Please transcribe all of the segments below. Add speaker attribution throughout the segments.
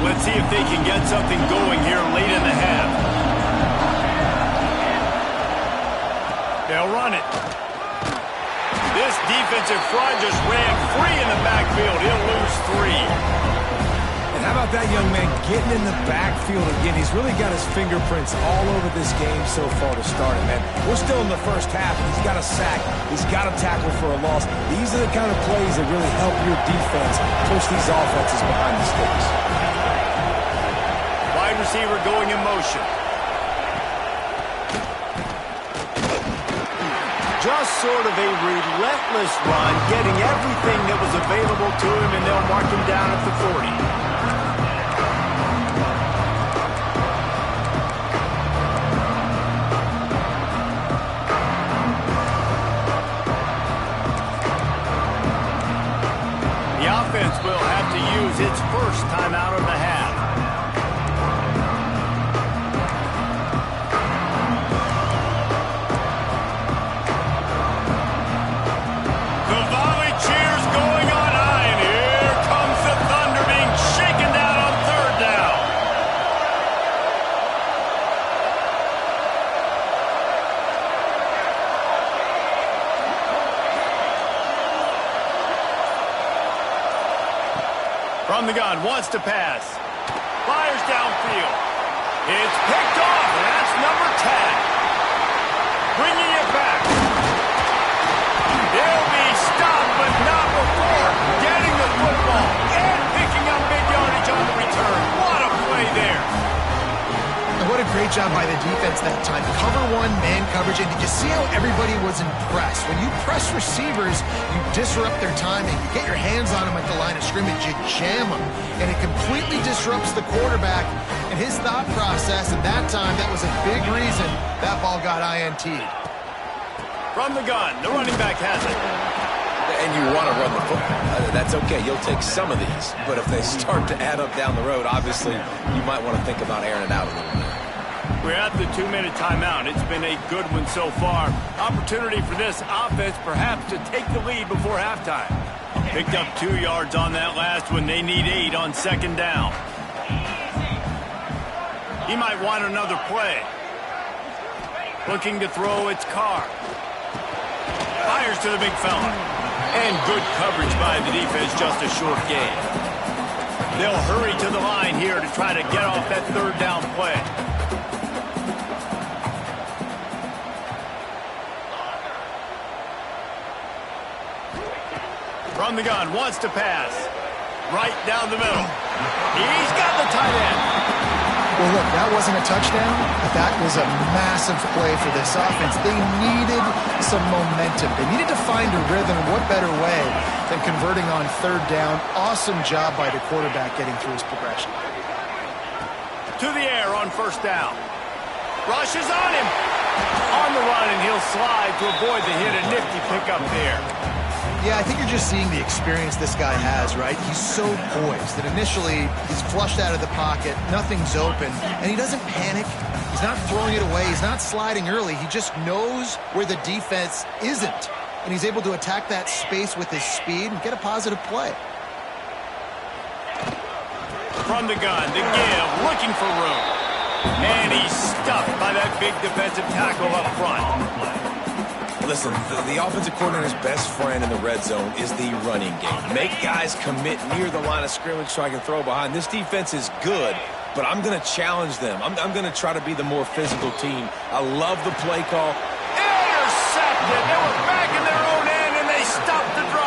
Speaker 1: Let's see if they can get something going here late in the half. They'll run it. This defensive front just ran free in the backfield. He'll lose 3.
Speaker 2: And how about that young man getting in the backfield again? He's really got his fingerprints all over this game so far to start it, man. We're still in the first half, and he's got a sack. He's got a tackle for a loss. These are the kind of plays that really help your defense push these offenses behind the sticks.
Speaker 1: Wide receiver going in motion. Just sort of a relentless run, getting everything that was available to him, and they'll mark him down at the 40. Will have to use its first timeout of the half. The volley cheers going on high, and here comes the Thunder being shaken down on third down. From the gun, wants to pass. Fires downfield. It's picked off, and that's number 10. Bringing it back. They'll be stopped, but not before getting the football and picking up big yardage on the return. What a play there.
Speaker 3: And what a great job by the defense that time. Cover one, man coverage, and did you see how everybody was impressed? When you press receivers, you disrupt their timing. You get your hands on them at the line of scrimmage, you jam them, and it completely disrupts the quarterback and his thought process, and that time, that was a big reason that ball got INT'd.
Speaker 1: From the gun, the running back has it.
Speaker 4: And you want to run the football. That's okay. You'll take some of these. But if they start to add up down the road, obviously, you might want to think about airing it out a little bit.
Speaker 1: We're at the 2-minute timeout. It's been a good one so far. Opportunity for this offense perhaps to take the lead before halftime. Picked up 2 yards on that last one. They need 8 on second down. He might want another play. Looking to throw, it's Carr. Fires to the big fella. And good coverage by the defense, just a short gain. They'll hurry to the line here to try to get off that third down play. From the gun, wants to pass. Right down the middle. He's got the tight end.
Speaker 3: Well, look, that wasn't a touchdown, but that was a massive play for this offense. They needed some momentum. They needed to find a rhythm. What better way than converting on third down? Awesome job by the quarterback getting through his progression.
Speaker 1: To the air on first down. Rushes on him. On the run, and he'll slide to avoid the hit. A nifty pickup there.
Speaker 3: Yeah, I think you're just seeing the experience this guy has, right? He's so poised that initially he's flushed out of the pocket, nothing's open, and he doesn't panic. He's not throwing it away. He's not sliding early. He just knows where the defense isn't, and he's able to attack that space with his speed and get a positive play.
Speaker 1: From the gun, the give, looking for room. And he's stuffed by that big defensive tackle up front.
Speaker 4: Listen, the offensive coordinator's best friend in the red zone is the running game. Make guys commit near the line of scrimmage so I can throw behind. This defense is good, but I'm going to challenge them. I'm going to try to be the more physical team. I love the play call.
Speaker 1: Intercepted. They were back in their own end, and they stopped the drive.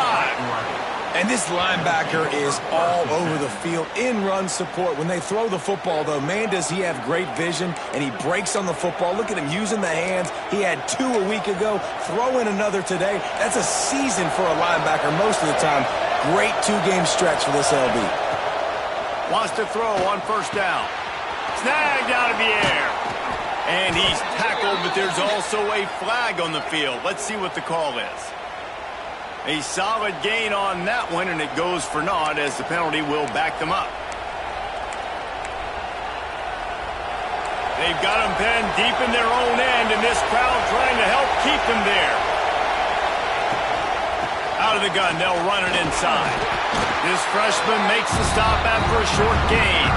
Speaker 4: And this linebacker is all over the field in run support. When they throw the football, though, man, does he have great vision, and he breaks on the football. Look at him using the hands. He had 2 a week ago. Throw in another today. That's a season for a linebacker most of the time. Great 2-game stretch for this LB.
Speaker 1: Wants to throw on first down. Snagged out of the air. And he's tackled, but there's also a flag on the field. Let's see what the call is. A solid gain on that one, and it goes for naught as the penalty will back them up. They've got them pinned deep in their own end, and this crowd trying to help keep them there. Out of the gun, they'll run it inside. This freshman makes the stop after a short gain.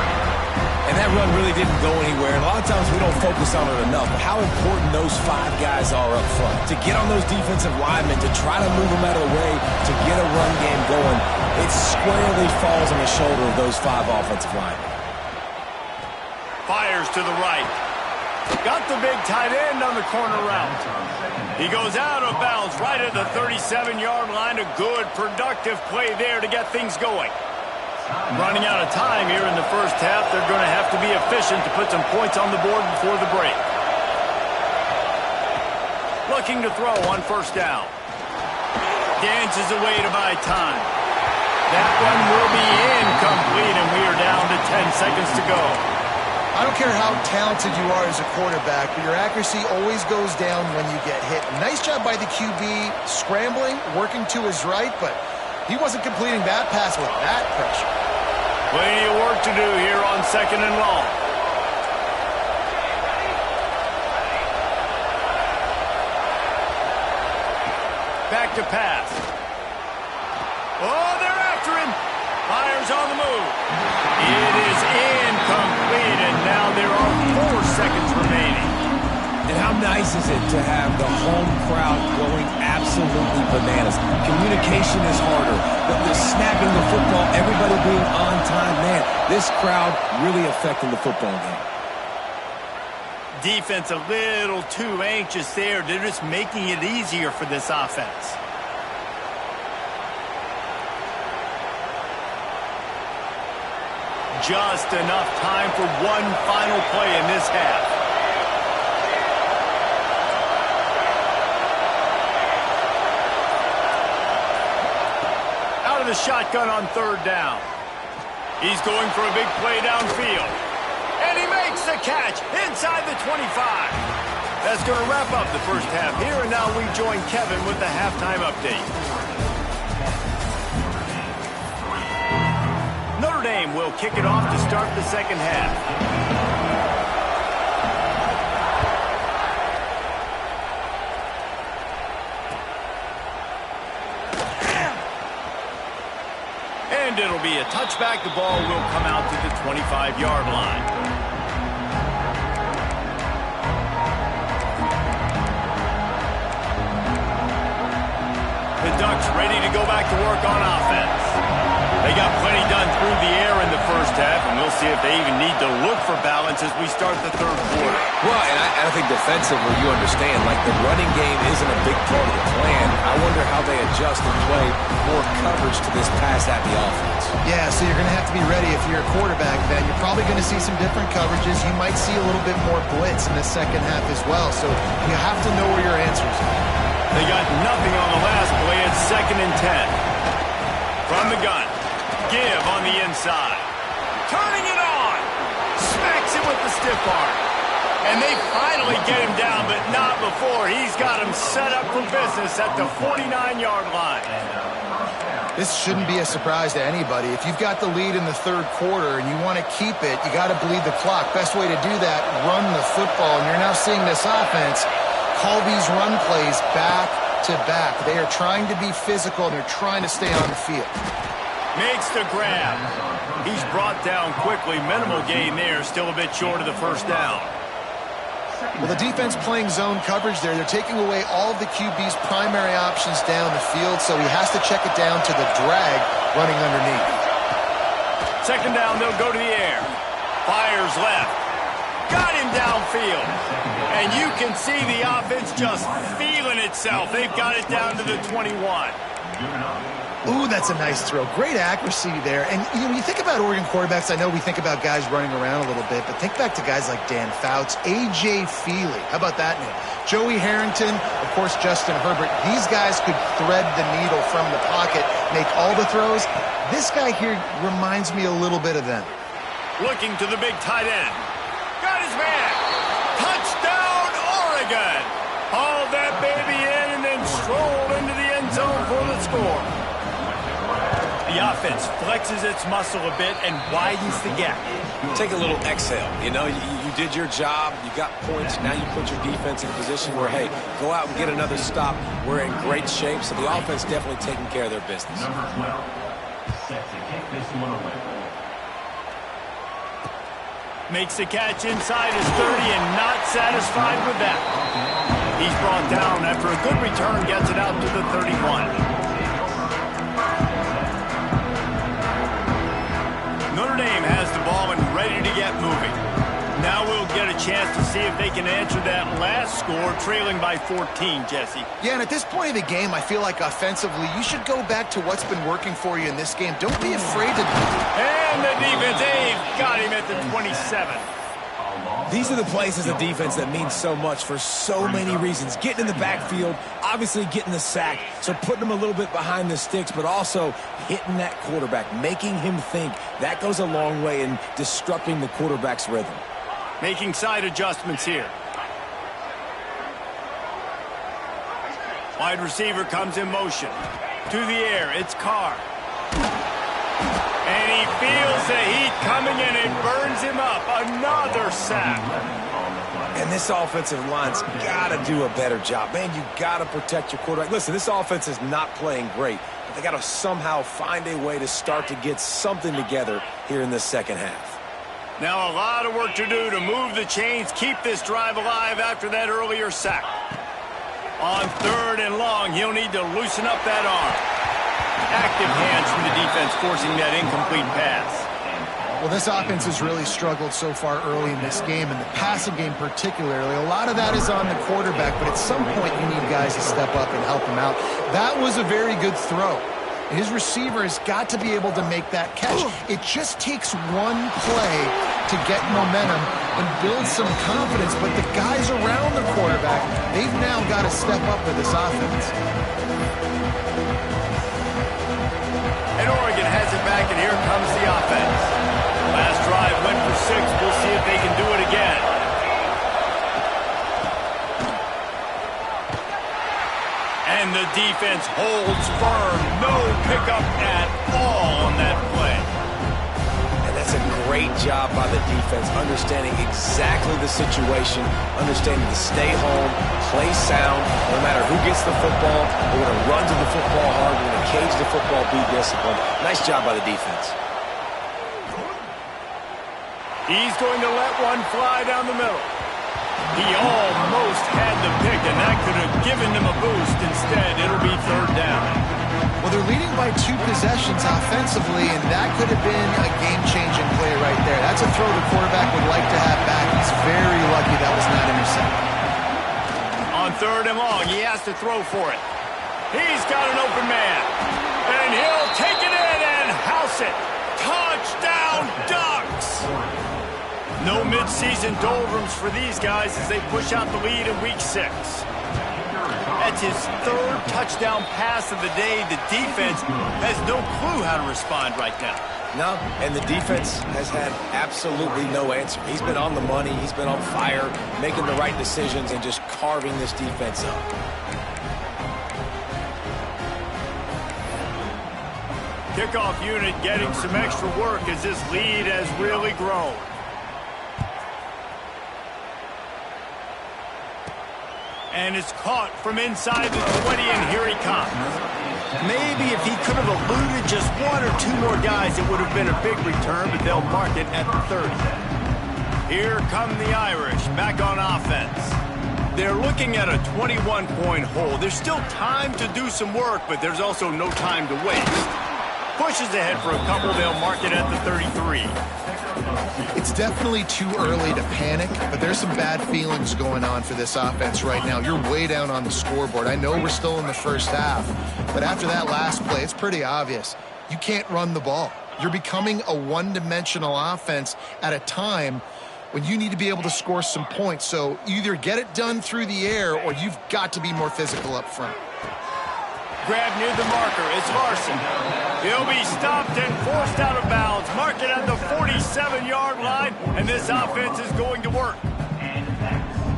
Speaker 2: And that run really didn't go anywhere. And a lot of times we don't focus on it enough. But how important those 5 guys are up front. To get on those defensive linemen, to try to move them out of the way, to get a run game going, it squarely falls on the shoulder of those 5 offensive linemen.
Speaker 1: Fires to the right. Got the big tight end on the corner route. He goes out of bounds right at the 37-yard line. A good, productive play there to get things going. Running out of time here in the first half. They're going to have to be efficient to put some points on the board before the break. Looking to throw on first down. Dances away to buy time. That one will be incomplete, and we are down to 10 seconds to go.
Speaker 3: I don't care how talented you are as a quarterback, but your accuracy always goes down when you get hit. Nice job by the QB scrambling, working to his right, but he wasn't completing that pass with that pressure.
Speaker 1: Plenty of work to do here on 2nd and long. Back to pass. Oh, they're after him. Fires on the move. It is incomplete, and now there are 4 seconds remaining.
Speaker 2: And how nice is it to have the home crowd going absolutely bananas? Communication is harder. The snapping the football, everybody being on time. Man, this crowd really affecting the football game.
Speaker 1: Defense a little too anxious there. They're just making it easier for this offense. Just enough time for one final play in this half. Out of the shotgun on 3rd down. He's going for a big play downfield. And he makes the catch inside the 25. That's going to wrap up the first half here, and now we join Kevin with the halftime update. Notre Dame will kick it off to start the second half. And it'll be a touchback. The ball will come out to the 25-yard line. The Ducks ready to go back to work on offense. They got plenty done through the air in the first half, and we'll see if they even need to look for balance as we start the 3rd quarter.
Speaker 2: Well, and I think defensively, you understand, like the running game isn't a big part of the plan. I wonder how they adjust and play more coverage to this pass-happy offense.
Speaker 3: Yeah, so you're going to have to be ready if you're a quarterback, Ben. You're probably going to see some different coverages. You might see a little bit more blitz in the second half as well, so you have to know where your answers are.
Speaker 1: They got nothing on the last play. It's 2nd and 10. From the gun. Give on the inside. Turning it on. Smacks it with the stiff arm. And they finally get him down, but not before. He's got him set up for business at the 49-yard line.
Speaker 3: This shouldn't be a surprise to anybody. If you've got the lead in the 3rd quarter and you want to keep it, you got to bleed the clock. Best way to do that, run the football. And you're now seeing this offense call these run plays back to back. They are trying to be physical, and they're trying to stay on the field.
Speaker 1: Makes the grab. He's brought down quickly. Minimal gain there. Still a bit short of the first down.
Speaker 3: Well, the defense playing zone coverage there. They're taking away all of the QB's primary options down the field, so he has to check it down to the drag running underneath.
Speaker 1: 2nd down, they'll go to the air. Fires left. Got him downfield. And you can see the offense just feeling itself. They've got it down to the 21.
Speaker 3: Ooh, that's a nice throw. Great accuracy there. And you think about Oregon quarterbacks, I know we think about guys running around a little bit, but think back to guys like Dan Fouts, A.J. Feely. How about that name? Joey Harrington, of course, Justin Herbert. These guys could thread the needle from the pocket, make all the throws. This guy here reminds me a little bit of them.
Speaker 1: Looking to the big tight end. Got his man. Touchdown, Oregon. Hauled that baby in and then strolled into the end zone for the score. The offense flexes its muscle a bit and widens the gap.
Speaker 2: Take a little exhale. You know, you did your job. You got points. Now you put your defense in a position where, hey, go out and get another stop. We're in great shape. So the offense definitely taking care of their business.
Speaker 1: Makes the catch inside his 30 and not satisfied with that. He's brought down after a good return, gets it out to the 31. Notre Dame has the ball and ready to get moving. Now we'll get a chance to see if they can answer that last score, trailing by 14, Jesse.
Speaker 3: Yeah, and at this point of the game, I feel like offensively, you should go back to what's been working for you in this game. Don't be afraid to...
Speaker 1: And the defense, they've got him at the 27.
Speaker 2: These are the plays as a defense that mean so much for so many reasons. Getting in the backfield, obviously getting the sack, so putting him a little bit behind the sticks, but also hitting that quarterback, making him think. That goes a long way in disrupting the quarterback's rhythm.
Speaker 1: Making side adjustments here. Wide receiver comes in motion. To the air, it's Carr. And he feels the heat coming in and burns him up. Another sack.
Speaker 2: And this offensive line's got to do a better job. Man, you got to protect your quarterback. Listen, this offense is not playing great, but they got to somehow find a way to start to get something together here in this second half.
Speaker 1: Now a lot of work to do to move the chains, keep this drive alive after that earlier sack. On 3rd and long, he'll need to loosen up that arm. Active hands from the defense forcing that incomplete pass.
Speaker 3: Well, this offense has really struggled so far early in this game, and the passing game particularly. A lot of that is on the quarterback, but at some point you need guys to step up and help him out. That was a very good throw. His receiver has got to be able to make that catch. It just takes one play to get momentum and build some confidence, but the guys around the quarterback, they've now got to step up with this offense.
Speaker 1: And Oregon has it back, and here comes the offense. Last drive went for 6. We'll see if they can do it again. And the defense holds firm. No pickup at all on that play.
Speaker 2: And that's a great job by the defense, understanding exactly the situation, understanding to stay home, play sound. No matter who gets the football, we're going to run to the football hard. We're going to cage the football, be disciplined. Nice job by the defense.
Speaker 1: He's going to let one fly down the middle. He almost had the pick, and that could have given them a boost. Instead, it'll be 3rd down.
Speaker 3: Well, they're leading by 2 possessions offensively, and that could have been a game-changing play right there. That's a throw the quarterback would like to have back. He's very lucky that was not intercepted.
Speaker 1: On 3rd and long, he has to throw for it. He's got an open man, and he'll take it in and house it. Touchdown, Ducks! No midseason doldrums for these guys as they push out the lead in Week 6. That's his 3rd touchdown pass of the day. The defense has no clue how to respond right now.
Speaker 2: No, and the defense has had absolutely no answer. He's been on the money. He's been on fire, making the right decisions and just carving this defense up.
Speaker 1: Kickoff unit getting some extra work as this lead has really grown. And it's caught from inside the 20, and here he comes. Maybe if he could have eluded just 1 or 2 more guys, it would have been a big return, but they'll mark it at the 30. Here come the Irish, back on offense. They're looking at a 21-point hole. There's still time to do some work, but there's also no time to waste. Pushes ahead for a couple, they'll mark it at the 33.
Speaker 3: It's definitely too early to panic, but there's some bad feelings going on for this offense right now. You're way down on the scoreboard. I know we're still in the first half, but after that last play, it's pretty obvious. You can't run the ball. You're becoming a one-dimensional offense at a time when you need to be able to score some points. So either get it done through the air or you've got to be more physical up front.
Speaker 1: Grab near the marker. It's Larson. He'll be stopped and forced out of bounds. Mark it at the 47-yard line, and this offense is going to work.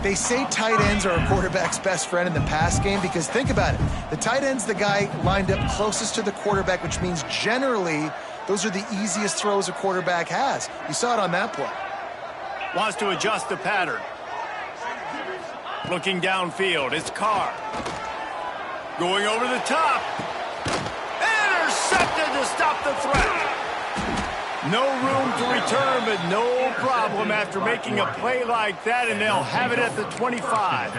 Speaker 3: They say tight ends are a quarterback's best friend in the pass game because think about it. The tight end's the guy lined up closest to the quarterback, which means generally those are the easiest throws a quarterback has. You saw it on that play.
Speaker 1: Wants to adjust the pattern. Looking downfield, it's Carr. Going over the top. Intercepted the stop the threat. No room to return, but no problem after making a play like that, and they'll have it at the 25.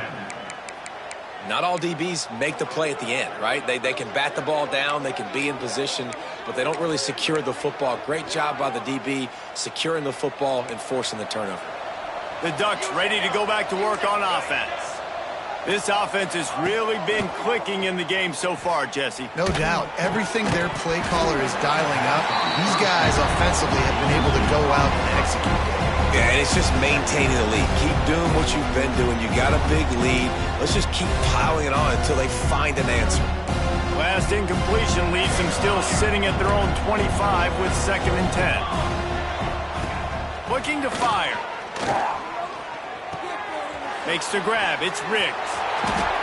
Speaker 4: Not all DBs make the play at the end, right? They can bat the ball down, they can be in position, but they don't really secure the football. Great job by the DB securing the football and forcing the turnover.
Speaker 1: The Ducks ready to go back to work on offense. This offense has really been clicking in the game so far, Jesse.
Speaker 3: No doubt. Everything their play caller is dialing up, these guys offensively have been able to go out and execute.
Speaker 4: Yeah, and it's just maintaining the lead. Keep doing what you've been doing. You got a big lead. Let's just keep piling it on until they find an answer.
Speaker 1: Last incompletion leaves them still sitting at their own 25 with 2nd and 10. Looking to fire. Makes the grab. It's Riggs.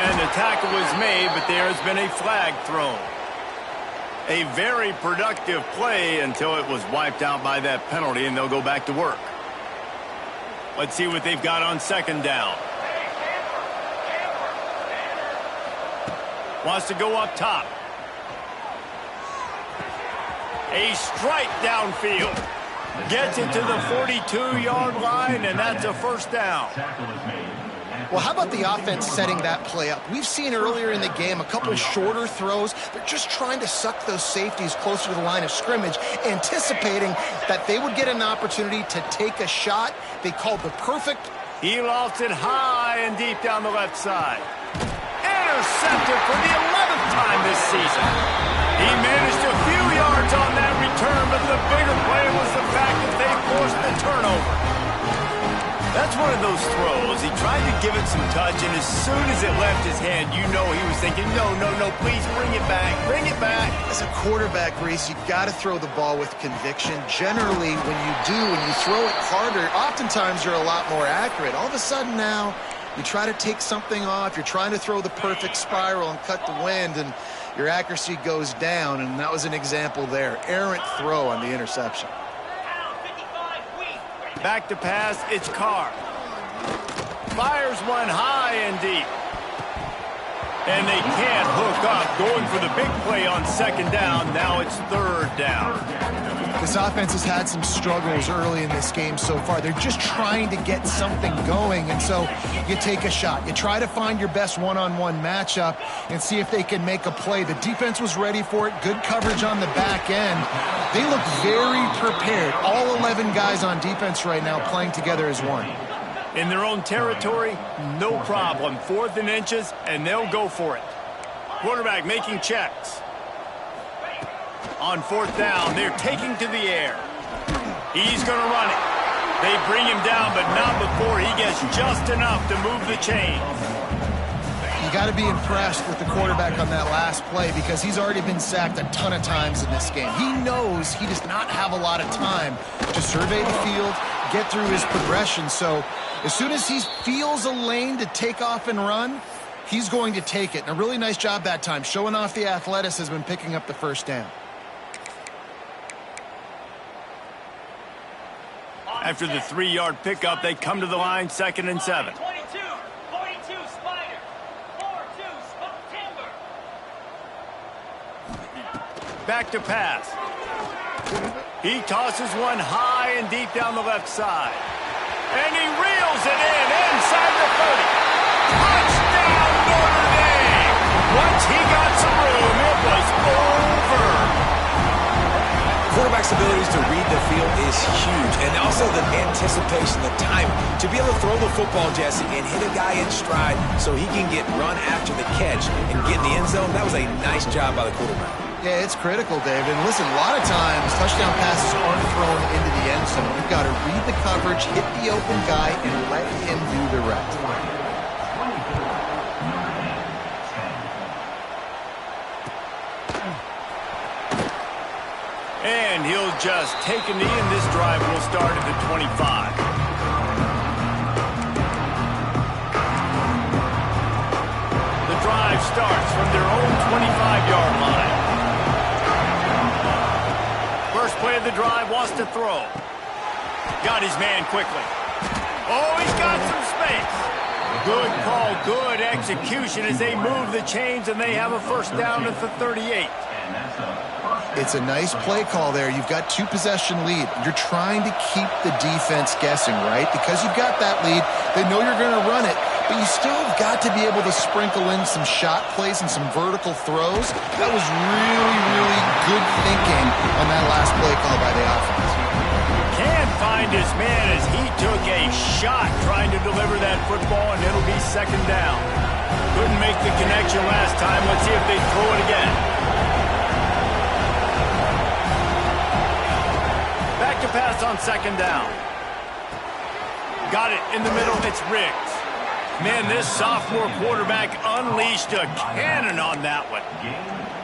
Speaker 1: And the tackle was made, but there has been a flag thrown. A very productive play until it was wiped out by that penalty, and they'll go back to work. Let's see what they've got on 2nd down. Wants to go up top. A strike downfield. Gets it to the 42-yard line, and that's a 1st down.
Speaker 3: Well, how about the offense setting that play up? We've seen earlier in the game a couple shorter throws. They're just trying to suck those safeties closer to the line of scrimmage, anticipating that they would get an opportunity to take a shot. They called the perfect.
Speaker 1: He lofts it high and deep down the left side. Intercepted for the 11th time this season. He managed a few yards on that return, but the bigger play was the fact that they forced the turnover. That's one of those throws. He tried to give it some touch, and as soon as it left his hand, you know he was thinking, no, please bring it back, bring it back.
Speaker 3: As a quarterback, Reese, you've got to throw the ball with conviction. Generally, when you do, when you throw it harder, oftentimes you're a lot more accurate. All of a sudden now, you try to take something off, you're trying to throw the perfect spiral and cut the wind, and your accuracy goes down, and that was an example there. Errant throw on the interception.
Speaker 1: Back to pass, it's Carr. Fires one high and deep. And they can't hook up. Going for the big play on 2nd down. Now it's 3rd down.
Speaker 3: This offense has had some struggles early in this game so far. They're just trying to get something going, and so you take a shot. You try to find your best one-on-one matchup and see if they can make a play. The defense was ready for it. Good coverage on the back end. They look very prepared. All 11 guys on defense right now playing together as one.
Speaker 1: In their own territory, no problem. 4th and inches, and they'll go for it. Quarterback making checks. On 4th down, they're taking to the air. He's going to run it. They bring him down, but not before he gets just enough to move the chains.
Speaker 3: You got to be impressed with the quarterback on that last play because he's already been sacked a ton of times in this game. He knows he does not have a lot of time to survey the field, get through his progression. So as soon as he feels a lane to take off and run, he's going to take it. And a really nice job that time, showing off the athleticism and picking up the 1st down.
Speaker 1: After the 3-yard pickup, they come to the line, 2nd and 7.
Speaker 5: 22, 42, Spider. 4-2, Timber.
Speaker 1: Back to pass. He tosses one high and deep down the left side. And he reels it in inside the 30. Touchdown, Notre Dame! Once he got some room, it was over.
Speaker 4: Quarterback's abilities to read the field is huge, and also the anticipation, the timing. To be able to throw the football, Jesse, and hit a guy in stride so he can get run after the catch and get in the end zone, that was a nice job by the quarterback.
Speaker 3: Yeah, it's critical, David. And listen, a lot of times touchdown passes aren't thrown into the end zone. You've got to read the coverage, hit the open guy, and let him do the rest.
Speaker 1: And he'll just take a knee, and this drive will start at the 25. The drive starts from their own 25-yard line. First play of the drive, wants to throw. Got his man quickly. Oh, he's got some space. Good call, good execution as they move the chains, and they have a 1st down at the 38.
Speaker 3: It's a nice play call there. You've got 2-possession lead. You're trying to keep the defense guessing, right? Because you've got that lead, they know you're going to run it, but you still have got to be able to sprinkle in some shot plays and some vertical throws. That was really, really good thinking on that last play call by the offense.
Speaker 1: Can't find his man as he took a shot trying to deliver that football, and it'll be second down. Couldn't make the connection last time. Let's see if they throw it again. Back to pass on second down. Got it in the middle. It's Riggs. Man, this sophomore quarterback unleashed a cannon on that one.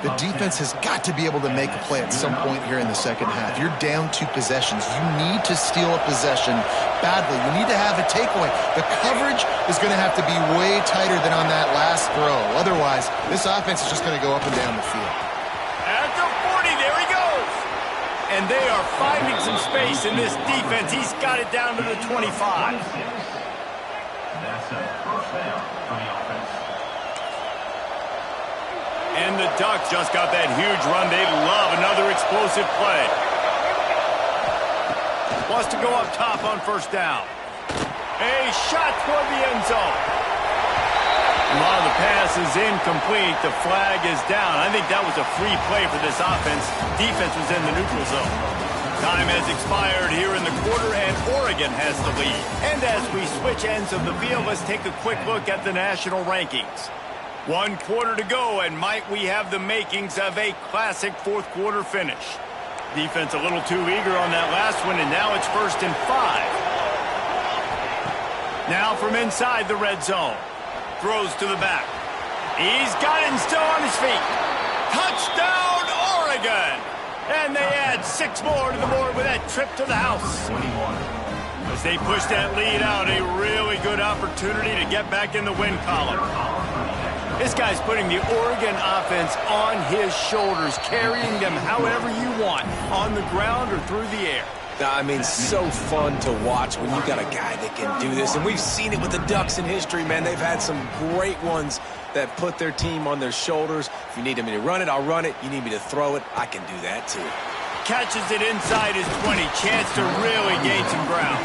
Speaker 3: The defense has got to be able to make a play at some point here in the second half. You're down 2 possessions. You need to steal a possession badly. You need to have a takeaway. The coverage is going to have to be way tighter than on that last throw. Otherwise, this offense is just going to go up and down the field.
Speaker 1: At the 40, there he goes. And they are finding some space in this defense. He's got it down to the 25.
Speaker 6: That's a first down for the offense.
Speaker 1: And the Ducks just got that huge run. They love another explosive play. Wants to go up top on first down. A shot toward the end zone. While the pass is incomplete, the flag is down. I think that was a free play for this offense. Defense was in the neutral zone. Time has expired here in the quarter, and Oregon has the lead. And as we switch ends of the field, let's take a quick look at the national rankings. 1 quarter to go, and might we have the makings of a classic fourth quarter finish. Defense a little too eager on that last one, and now it's 1st and 5. Now from inside the red zone. Throws to the back. He's got it and still on his feet. Touchdown, Oregon! And they add 6 more to the board with that trip to the house.
Speaker 6: 21.
Speaker 1: As they push that lead out, a really good opportunity to get back in the win column. This guy's putting the Oregon offense on his shoulders, carrying them however you want, on the ground or through the air.
Speaker 2: I mean, so fun to watch when you got a guy that can do this. And we've seen it with the Ducks in history, man. They've had some great ones that put their team on their shoulders. If you need me to run it, I'll run it. You need me to throw it, I can do that too.
Speaker 1: Catches it inside his 20. Chance to really gain some ground.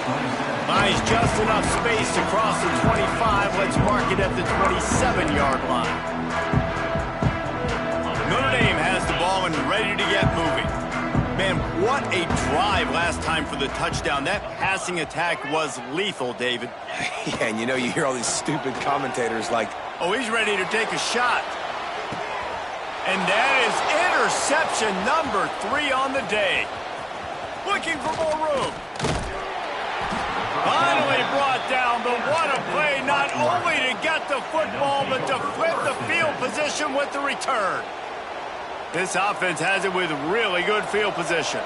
Speaker 1: Buys just enough space to cross the 25. Let's mark it at the 27-yard line. Notre Dame has the ball and ready to get moving. Man, what a drive last time for the touchdown. That passing attack was lethal, David.
Speaker 2: Yeah, and you know, you hear all these stupid commentators like,
Speaker 1: oh, he's ready to take a shot. And that is interception number 3 on the day. Looking for more room. Finally brought down, but what a play, not only to get the football, but to flip the field position with the return. This offense has it with really good field position.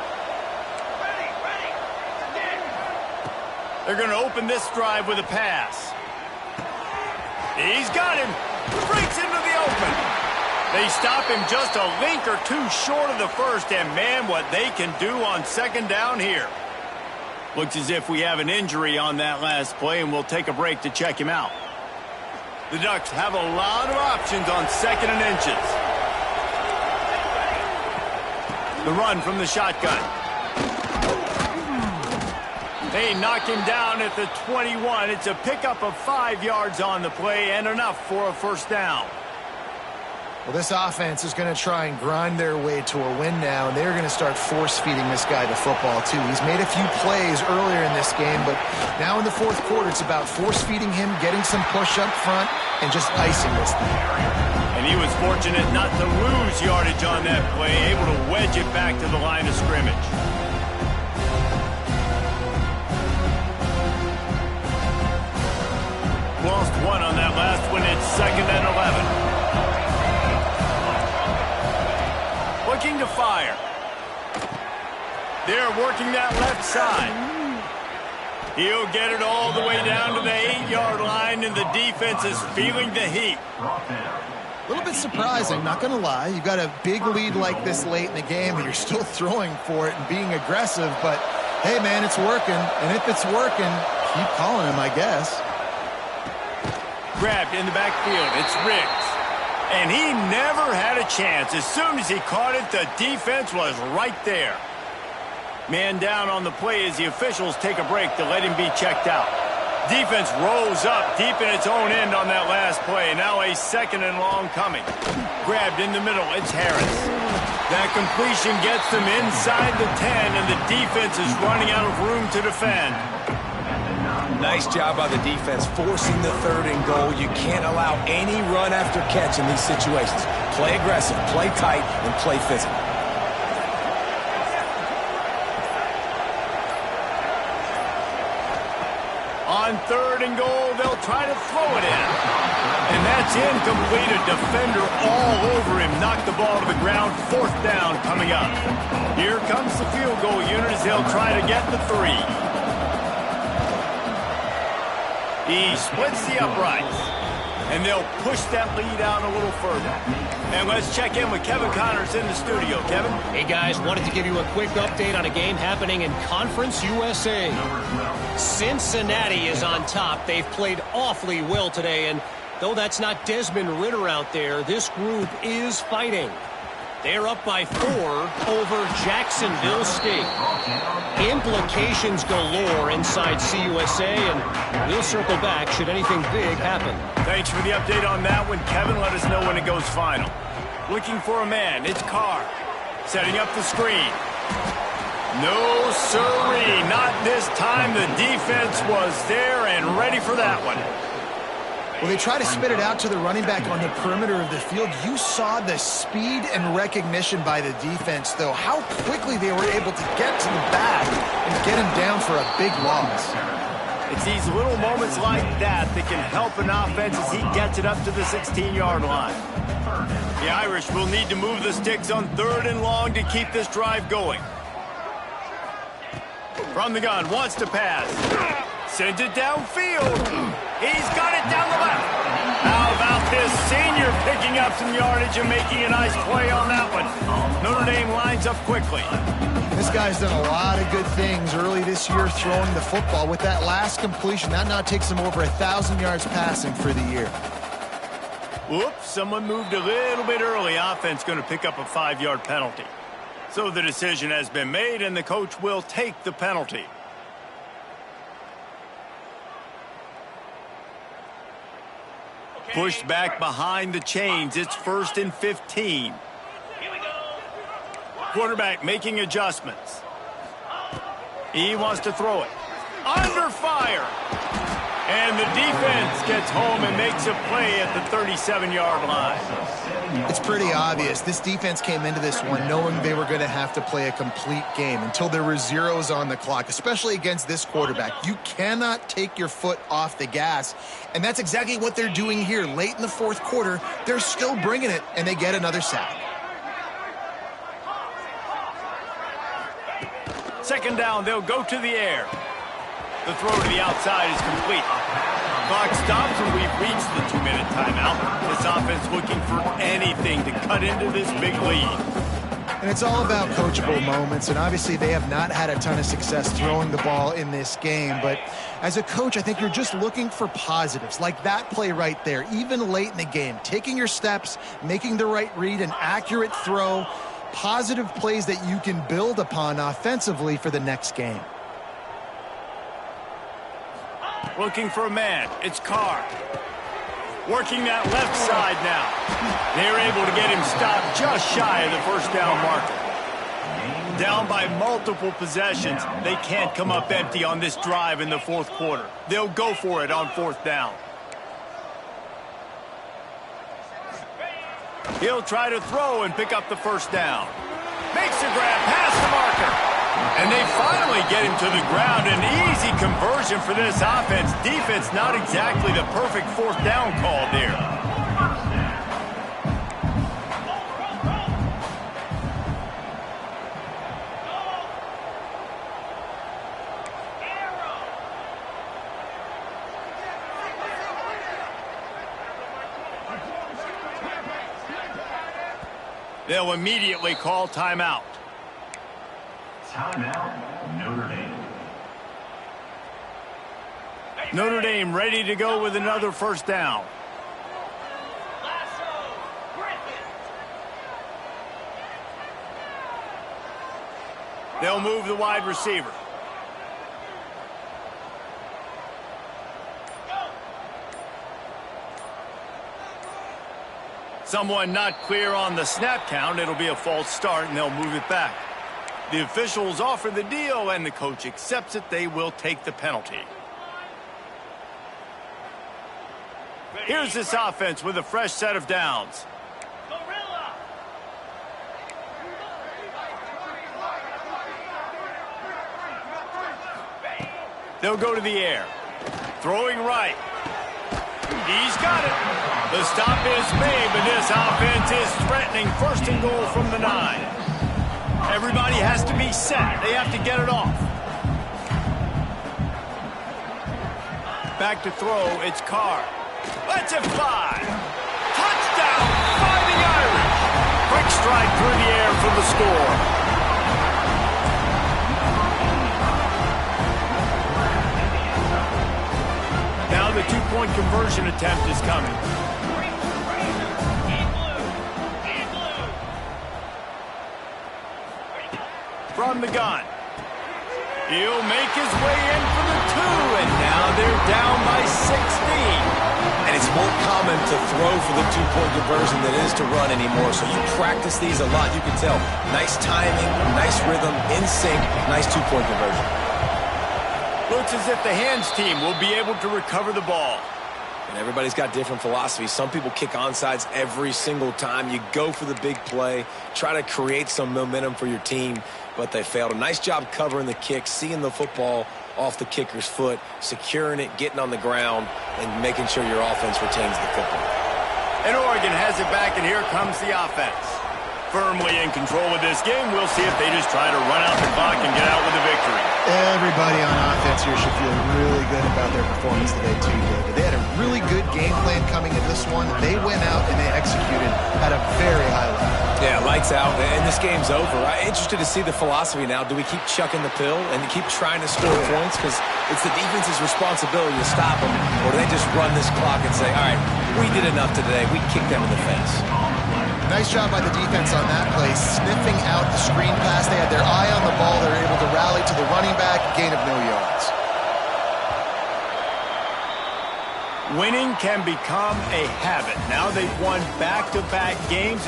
Speaker 1: They're going to open this drive with a pass. He's got him. Breaks into the open. They stop him just a link or 2 short of the first, and man, what they can do on second down here. Looks as if we have an injury on that last play, and we'll take a break to check him out. The Ducks have a lot of options on 2nd and inches. The run from the shotgun. They knock him down at the 21. It's a pickup of 5 yards on the play and enough for a first down.
Speaker 3: Well, this offense is going to try and grind their way to a win now, and they're going to start force-feeding this guy the football, too. He's made a few plays earlier in this game, but now in the fourth quarter, it's about force-feeding him, getting some push up front, and just icing this thing.
Speaker 1: And he was fortunate not to lose yardage on that play, able to wedge it back to the line of scrimmage. Lost 1 on that last one. It's 2nd and 11. Looking to fire. They're working that left side. He'll get it all the way down to the 8-yard line, and the defense is feeling the heat.
Speaker 3: A little bit surprising, not going to lie. You've got a big lead like this late in the game, and you're still throwing for it and being aggressive. But, hey, man, it's working. And if it's working, keep calling him, I guess.
Speaker 1: Grabbed in the backfield. It's Riggs. And he never had a chance. As soon as he caught it, the defense was right there. Man down on the play as the officials take a break to let him be checked out. Defense rose up deep in its own end on that last play. Now a 2nd and long coming. Grabbed in the middle, it's Harris. That completion gets them inside the 10, and the defense is running out of room to defend.
Speaker 2: Nice job by the defense forcing the 3rd and goal. You can't allow any run after catch in these situations. Play aggressive, play tight, and play physical.
Speaker 1: On 3rd and goal, they'll try to throw it in. And that's incomplete. A defender all over him. Knocked the ball to the ground. 4th down coming up. Here comes the field goal unit as they'll try to get the 3. He splits the uprights. And they'll push that lead out a little further. And let's check in with Kevin Connors in the studio. Kevin?
Speaker 7: Hey, guys. Wanted to give you a quick update on a game happening in Conference USA. Cincinnati is on top. They've played awfully well today, and though that's not Desmond Ridder out there, this group is fighting. They're up by 4 over Jacksonville State. Implications galore inside CUSA, and we'll circle back should anything big happen.
Speaker 1: Thanks for the update on that one, Kevin. Let us know when it goes final. Looking for a man. It's Carr. Setting up the screen. No, sirree. Not this time. The defense was there and ready for that one.
Speaker 3: Well, they try to spit it out to the running back on the perimeter of the field. You saw the speed and recognition by the defense, though. How quickly they were able to get to the back and get him down for a big loss.
Speaker 1: It's these little moments like that that can help an offense as he gets it up to the 16-yard line. The Irish will need to move the sticks on 3rd and long to keep this drive going. From the gun, wants to pass. Sends it downfield. He's got it down the left. How about this senior picking up some yardage and making a nice play on that one? Notre Dame lines up quickly.
Speaker 3: This guy's done a lot of good things early this year throwing the football. With that last completion, that now takes him over 1,000 yards passing for the year.
Speaker 1: Whoops, someone moved a little bit early. Offense going to pick up a 5-yard penalty. So the decision has been made, and the coach will take the penalty. Pushed back behind the chains. It's 1st and 15. Quarterback making adjustments. He wants to throw it. Under fire. And the defense gets home and makes a play at the 37-yard line.
Speaker 3: It's pretty obvious. This defense came into this one knowing they were going to have to play a complete game until there were zeros on the clock, especially against this quarterback. You cannot take your foot off the gas, and that's exactly what they're doing here. Late in the 4th quarter, they're still bringing it, and they get another sack.
Speaker 1: 2nd down, they'll go to the air. The throw to the outside is complete. Clock stops and we've reached the 2-minute timeout. This offense looking for anything to cut into this big lead.
Speaker 3: And it's all about coachable moments, and obviously they have not had a ton of success throwing the ball in this game. But as a coach, I think you're just looking for positives, like that play right there, even late in the game. Taking your steps, making the right read, an accurate throw, positive plays that you can build upon offensively for the next game.
Speaker 1: Looking for a man. It's Carr. Working that left side now. They're able to get him stopped just shy of the 1st down marker. Down by multiple possessions. They can't come up empty on this drive in the 4th quarter. They'll go for it on 4th down. He'll try to throw and pick up the 1st down. Makes a grab past the marker. And they finally get him to the ground. An easy conversion for this offense. Defense not exactly the perfect 4th down call there. They'll immediately call timeout.
Speaker 6: Timeout, Notre Dame.
Speaker 1: Notre Dame ready to go with another 1st down. They'll move the wide receiver. Someone not clear on the snap count. It'll be a false start, and they'll move it back. The officials offer the deal, and the coach accepts it. They will take the penalty. Here's this offense with a fresh set of downs.
Speaker 5: Gorilla.
Speaker 1: They'll go to the air. Throwing right. He's got it. The stop is made, but this offense is threatening. First and goal from the 9. Everybody has to be set. They have to get it off. Back to throw. It's Carr. Let's it fly. Touchdown. Fighting Irish. Quick strike through the air for the score. Now the two-point conversion attempt is coming. From the gun. He'll make his way in for the 2, and now they're down by 16.
Speaker 2: And it's more common to throw for the two-point conversion than it is to run anymore. So you practice these a lot. You can tell. Nice timing, nice rhythm, in sync, nice two-point conversion.
Speaker 1: Looks as if the hands team will be able to recover the ball.
Speaker 2: And everybody's got different philosophies. Some people kick onside every single time. You go for the big play, try to create some momentum for your team, but they failed. A nice job covering the kick, seeing the football off the kicker's foot, securing it, getting on the ground, and making sure your offense retains the football.
Speaker 1: And Oregon has it back, and here comes the offense. Firmly in control of this game. We'll see if they just try to run out the clock and get out with a victory.
Speaker 3: Everybody on offense here should feel really good about their performance today, too, David. They had a really good game plan coming in this one. They went out and they executed at a very high level.
Speaker 2: Yeah, lights out, and this game's over. I'm interested to see the philosophy now. Do we keep chucking the pill and keep trying to score points? Because it's the defense's responsibility to stop them. Or do they just run this clock and say, all right, we did enough today. We kicked them in the face.
Speaker 3: Nice job by the defense on that play, sniffing out the screen pass. They had their eye on the ball. They were able to rally to the running back, gain of no yards.
Speaker 1: Winning can become a habit. Now they've won back-to-back games.